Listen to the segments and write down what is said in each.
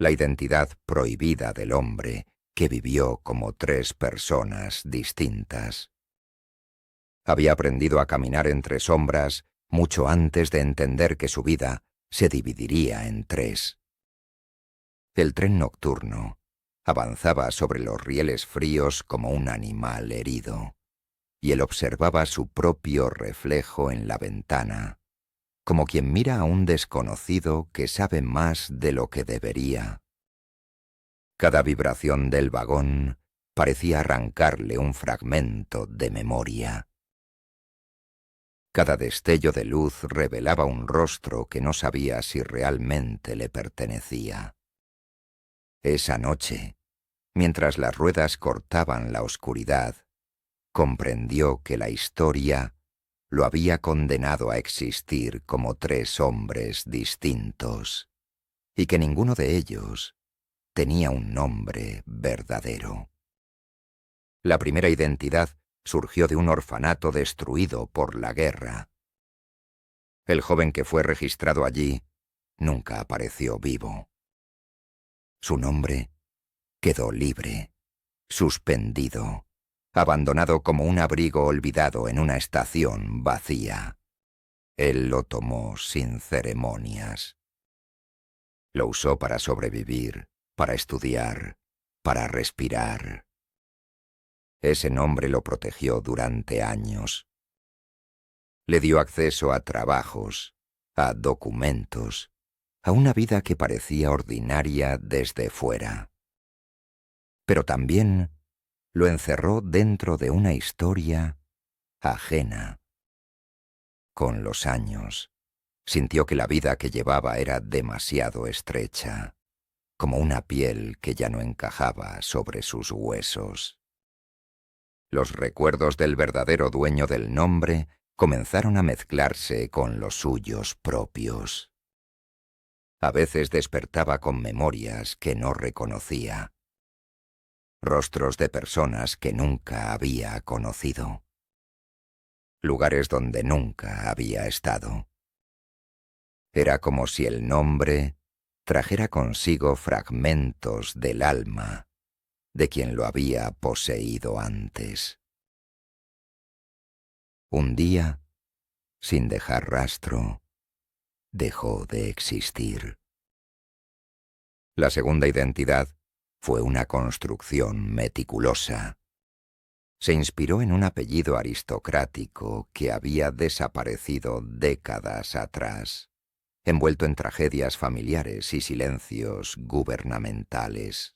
la identidad prohibida del hombre que vivió como tres personas distintas. Había aprendido a caminar entre sombras mucho antes de entender que su vida se dividiría en tres. El tren nocturno avanzaba sobre los rieles fríos como un animal herido, y él observaba su propio reflejo en la ventana, como quien mira a un desconocido que sabe más de lo que debería. Cada vibración del vagón parecía arrancarle un fragmento de memoria. Cada destello de luz revelaba un rostro que no sabía si realmente le pertenecía. Esa noche, mientras las ruedas cortaban la oscuridad, comprendió que la historia lo había condenado a existir como tres hombres distintos, y que ninguno de ellos tenía un nombre verdadero. La primera identidad surgió de un orfanato destruido por la guerra. El joven que fue registrado allí nunca apareció vivo. Su nombre quedó libre, suspendido, abandonado como un abrigo olvidado en una estación vacía. Él lo tomó sin ceremonias. Lo usó para sobrevivir, para estudiar, para respirar. Ese nombre lo protegió durante años. Le dio acceso a trabajos, a documentos, a una vida que parecía ordinaria desde fuera. Pero también lo encerró dentro de una historia ajena. Con los años, sintió que la vida que llevaba era demasiado estrecha, como una piel que ya no encajaba sobre sus huesos. Los recuerdos del verdadero dueño del nombre comenzaron a mezclarse con los suyos propios. A veces despertaba con memorias que no reconocía, rostros de personas que nunca había conocido, lugares donde nunca había estado. Era como si el nombre trajera consigo fragmentos del alma de quien lo había poseído antes. Un día, sin dejar rastro, dejó de existir. La segunda identidad fue una construcción meticulosa. Se inspiró en un apellido aristocrático que había desaparecido décadas atrás, envuelto en tragedias familiares y silencios gubernamentales.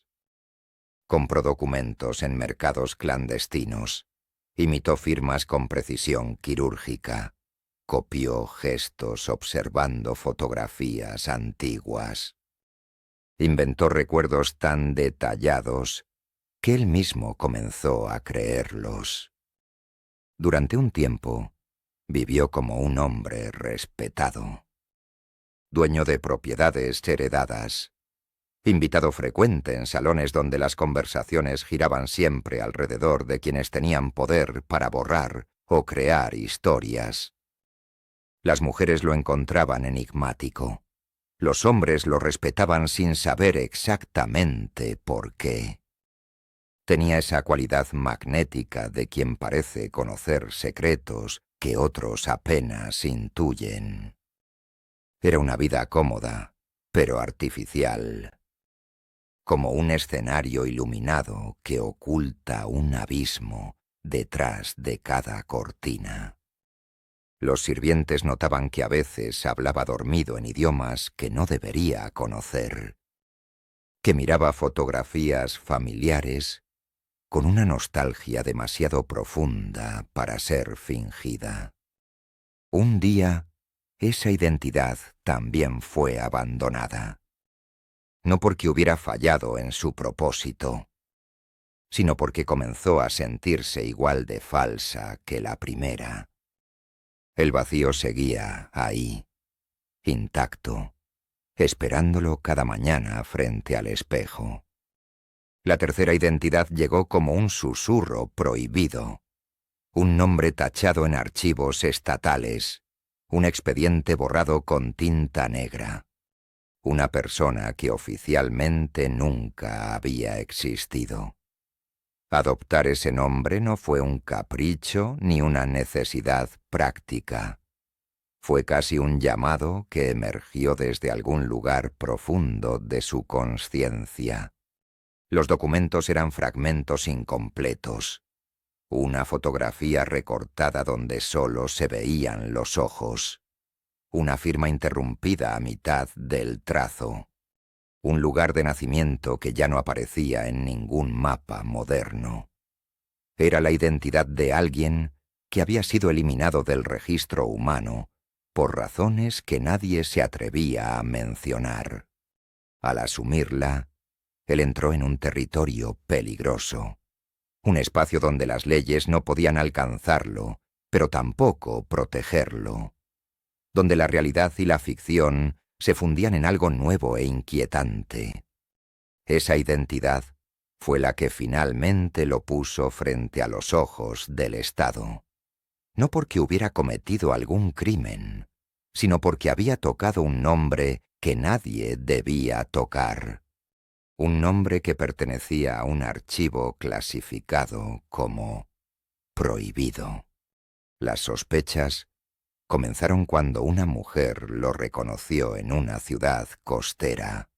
Compró documentos en mercados clandestinos, imitó firmas con precisión quirúrgica, copió gestos observando fotografías antiguas. Inventó recuerdos tan detallados que él mismo comenzó a creerlos. Durante un tiempo, vivió como un hombre respetado, dueño de propiedades heredadas, invitado frecuente en salones donde las conversaciones giraban siempre alrededor de quienes tenían poder para borrar o crear historias. Las mujeres lo encontraban enigmático. Los hombres lo respetaban sin saber exactamente por qué. Tenía esa cualidad magnética de quien parece conocer secretos que otros apenas intuyen. Era una vida cómoda, pero artificial, como un escenario iluminado que oculta un abismo detrás de cada cortina. Los sirvientes notaban que a veces hablaba dormido en idiomas que no debería conocer, que miraba fotografías familiares con una nostalgia demasiado profunda para ser fingida. Un día, esa identidad también fue abandonada. No porque hubiera fallado en su propósito, sino porque comenzó a sentirse igual de falsa que la primera. El vacío seguía ahí, intacto, esperándolo cada mañana frente al espejo. La tercera identidad llegó como un susurro prohibido, un nombre tachado en archivos estatales, un expediente borrado con tinta negra, una persona que oficialmente nunca había existido. Adoptar ese nombre no fue un capricho ni una necesidad práctica. Fue casi un llamado que emergió desde algún lugar profundo de su consciencia. Los documentos eran fragmentos incompletos. Una fotografía recortada donde solo se veían los ojos. Una firma interrumpida a mitad del trazo. Un lugar de nacimiento que ya no aparecía en ningún mapa moderno. Era la identidad de alguien que había sido eliminado del registro humano por razones que nadie se atrevía a mencionar. Al asumirla, él entró en un territorio peligroso, un espacio donde las leyes no podían alcanzarlo, pero tampoco protegerlo, donde la realidad y la ficción se fundían en algo nuevo e inquietante. Esa identidad fue la que finalmente lo puso frente a los ojos del Estado. No porque hubiera cometido algún crimen, sino porque había tocado un nombre que nadie debía tocar. Un nombre que pertenecía a un archivo clasificado como prohibido. Las sospechas comenzaron cuando una mujer lo reconoció en una ciudad costera.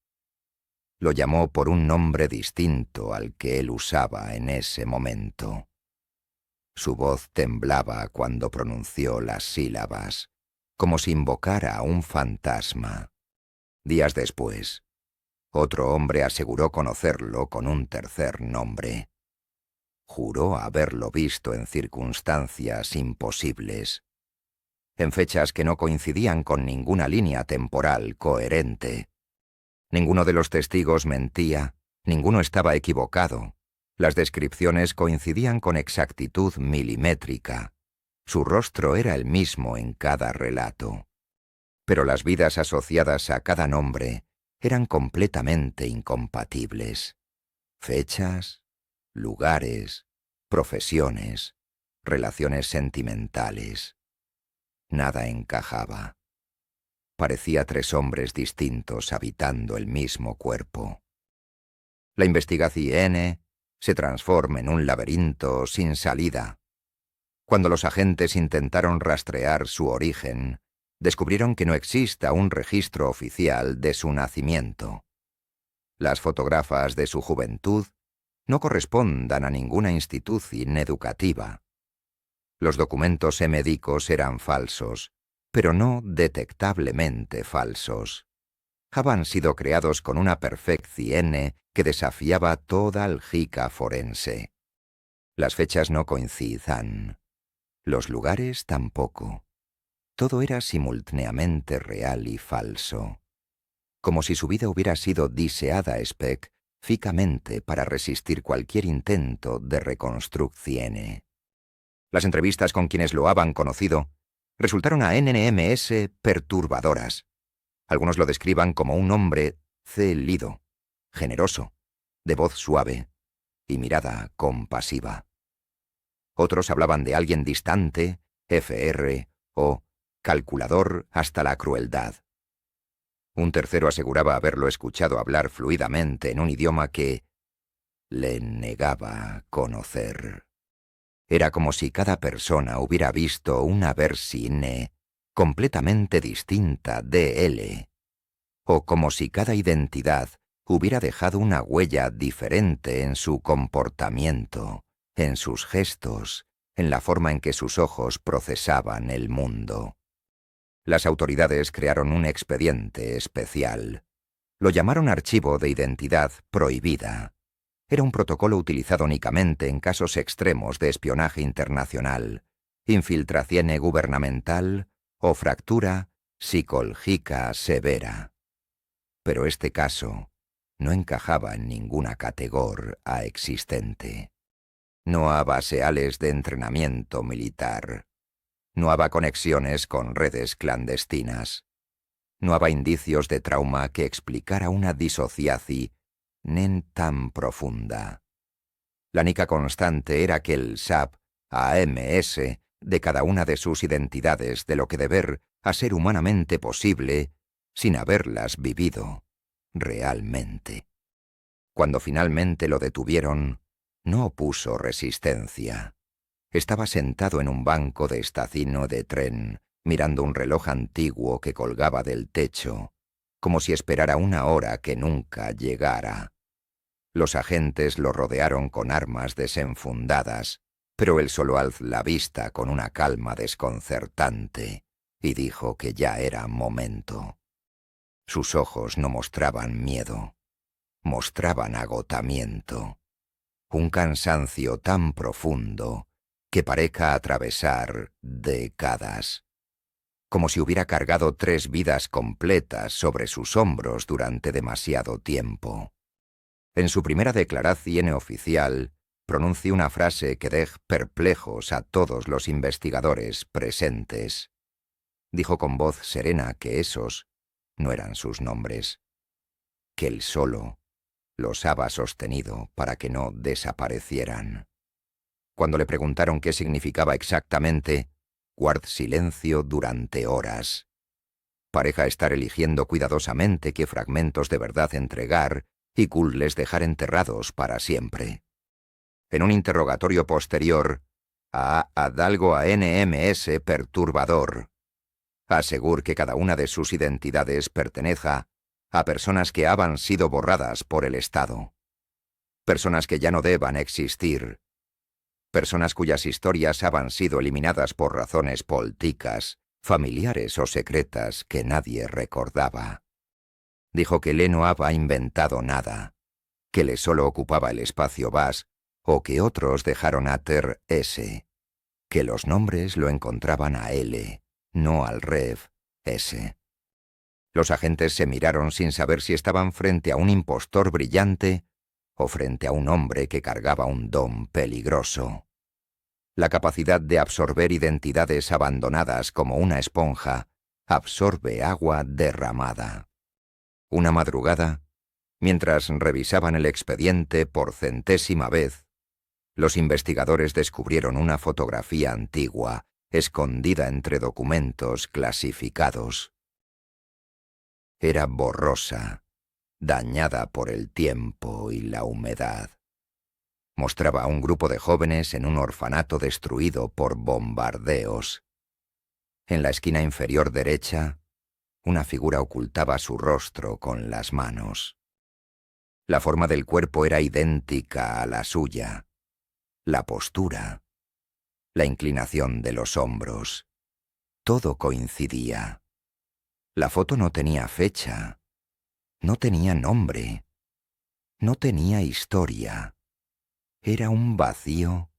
Lo llamó por un nombre distinto al que él usaba en ese momento. Su voz temblaba cuando pronunció las sílabas, como si invocara a un fantasma. Días después, otro hombre aseguró conocerlo con un tercer nombre. Juró haberlo visto en circunstancias imposibles, en fechas que no coincidían con ninguna línea temporal coherente. Ninguno de los testigos mentía, ninguno estaba equivocado. Las descripciones coincidían con exactitud milimétrica. Su rostro era el mismo en cada relato. Pero las vidas asociadas a cada nombre eran completamente incompatibles. Fechas, lugares, profesiones, relaciones sentimentales. Nada encajaba. Parecía tres hombres distintos habitando el mismo cuerpo. La investigación se transforma en un laberinto sin salida. Cuando los agentes intentaron rastrear su origen, descubrieron que no existe un registro oficial de su nacimiento. Las fotógrafas de su juventud no correspondan a ninguna institución educativa. Los documentos médicos eran falsos, pero no detectablemente falsos. Habían sido creados con una perfección que desafiaba toda lógica forense. Las fechas no coincidían. Los lugares tampoco. Todo era simultáneamente real y falso. Como si su vida hubiera sido diseada específicamente para resistir cualquier intento de reconstrucción. Las entrevistas con quienes lo habían conocido resultaron a NNMS perturbadoras. Algunos lo describan como un hombre célido, generoso, de voz suave y mirada compasiva. Otros hablaban de alguien distante, FR o calculador hasta la crueldad. Un tercero aseguraba haberlo escuchado hablar fluidamente en un idioma que le negaba conocer. Era como si cada persona hubiera visto una versión completamente distinta de él, o como si cada identidad hubiera dejado una huella diferente en su comportamiento, en sus gestos, en la forma en que sus ojos procesaban el mundo. Las autoridades crearon un expediente especial. Lo llamaron Archivo de Identidad Prohibida. Era un protocolo utilizado únicamente en casos extremos de espionaje internacional, infiltración gubernamental o fractura psicológica severa. Pero este caso no encajaba en ninguna categoría existente. No había baseales de entrenamiento militar. No había conexiones con redes clandestinas. No había indicios de trauma que explicara una disociación tan profunda. La única constante era que el SAP AMS de cada una de sus identidades de lo que deber a ser humanamente posible sin haberlas vivido realmente. Cuando finalmente lo detuvieron, no opuso resistencia. Estaba sentado en un banco de estación de tren, mirando un reloj antiguo que colgaba del techo, como si esperara una hora que nunca llegara. Los agentes lo rodearon con armas desenfundadas, pero él solo alzó la vista con una calma desconcertante y dijo que ya era momento. Sus ojos no mostraban miedo, mostraban agotamiento, un cansancio tan profundo que parezca atravesar décadas, como si hubiera cargado 3 vidas completas sobre sus hombros durante demasiado tiempo. En su primera declaración oficial, pronuncia una frase que deja perplejos a todos los investigadores presentes. Dijo con voz serena que esos no eran sus nombres, que él solo los había sostenido para que no desaparecieran. Cuando le preguntaron qué significaba exactamente, guardó silencio durante horas. Pareja estar eligiendo cuidadosamente qué fragmentos de verdad entregar y cules dejar enterrados para siempre. En un interrogatorio posterior, a algo a NMS perturbador, asegur que cada una de sus identidades pertenezca a personas que haban sido borradas por el Estado, personas que ya no deban existir, personas cuyas historias haban sido eliminadas por razones políticas, familiares o secretas que nadie recordaba. Dijo que él no había inventado nada, que le solo ocupaba el espacio VAS o que otros dejaron a ter S, que los nombres lo encontraban a L, no al rev S. Los agentes se miraron sin saber si estaban frente a un impostor brillante o frente a un hombre que cargaba un don peligroso. La capacidad de absorber identidades abandonadas como una esponja absorbe agua derramada. Una madrugada, mientras revisaban el expediente por 100ª vez, los investigadores descubrieron una fotografía antigua, escondida entre documentos clasificados. Era borrosa, dañada por el tiempo y la humedad. Mostraba a un grupo de jóvenes en un orfanato destruido por bombardeos. En la esquina inferior derecha, una figura ocultaba su rostro con las manos. La forma del cuerpo era idéntica a la suya. La postura, la inclinación de los hombros, todo coincidía. La foto no tenía fecha, no tenía nombre, no tenía historia. Era un vacío,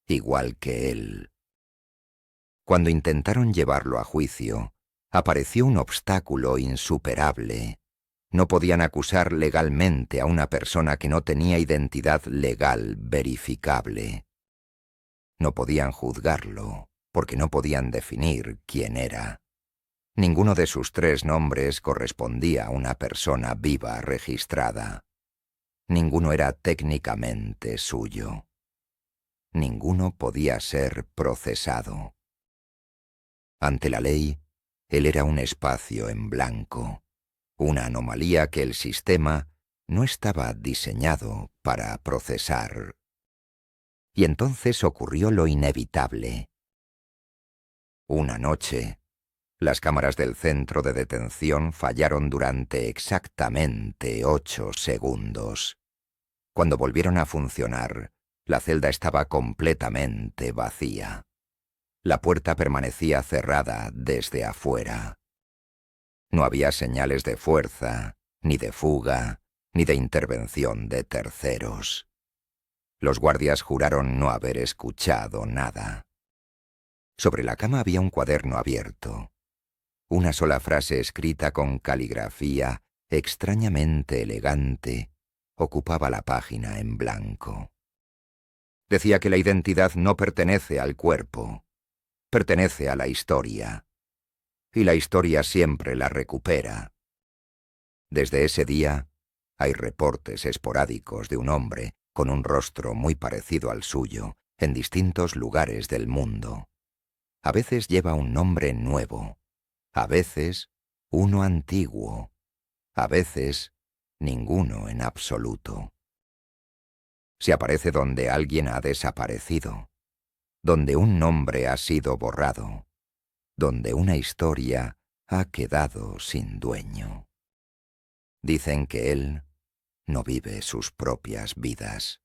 igual que él. Cuando intentaron llevarlo a juicio, apareció un obstáculo insuperable. No podían acusar legalmente a una persona que no tenía identidad legal verificable. No podían juzgarlo, porque no podían definir quién era. Ninguno de sus 3 nombres correspondía a una persona viva registrada. Ninguno era técnicamente suyo. Ninguno podía ser procesado. Ante la ley, él era un espacio en blanco, una anomalía que el sistema no estaba diseñado para procesar. Y entonces ocurrió lo inevitable. Una noche, las cámaras del centro de detención fallaron durante exactamente 8 segundos. Cuando volvieron a funcionar, la celda estaba completamente vacía. La puerta permanecía cerrada desde afuera. No había señales de fuerza, ni de fuga, ni de intervención de terceros. Los guardias juraron no haber escuchado nada. Sobre la cama había un cuaderno abierto. Una sola frase escrita con caligrafía extrañamente elegante ocupaba la página en blanco. Decía que la identidad no pertenece al cuerpo, pertenece a la historia, y la historia siempre la recupera. Desde ese día, hay reportes esporádicos de un hombre con un rostro muy parecido al suyo en distintos lugares del mundo. A veces lleva un nombre nuevo, a veces uno antiguo, a veces ninguno en absoluto. Se aparece donde alguien ha desaparecido, donde un nombre ha sido borrado, donde una historia ha quedado sin dueño. Dicen que él no vive sus propias vidas.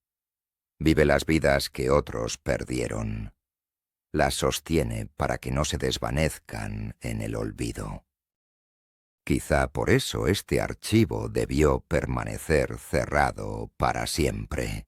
Vive las vidas que otros perdieron. Las sostiene para que no se desvanezcan en el olvido. Quizá por eso este archivo debió permanecer cerrado para siempre.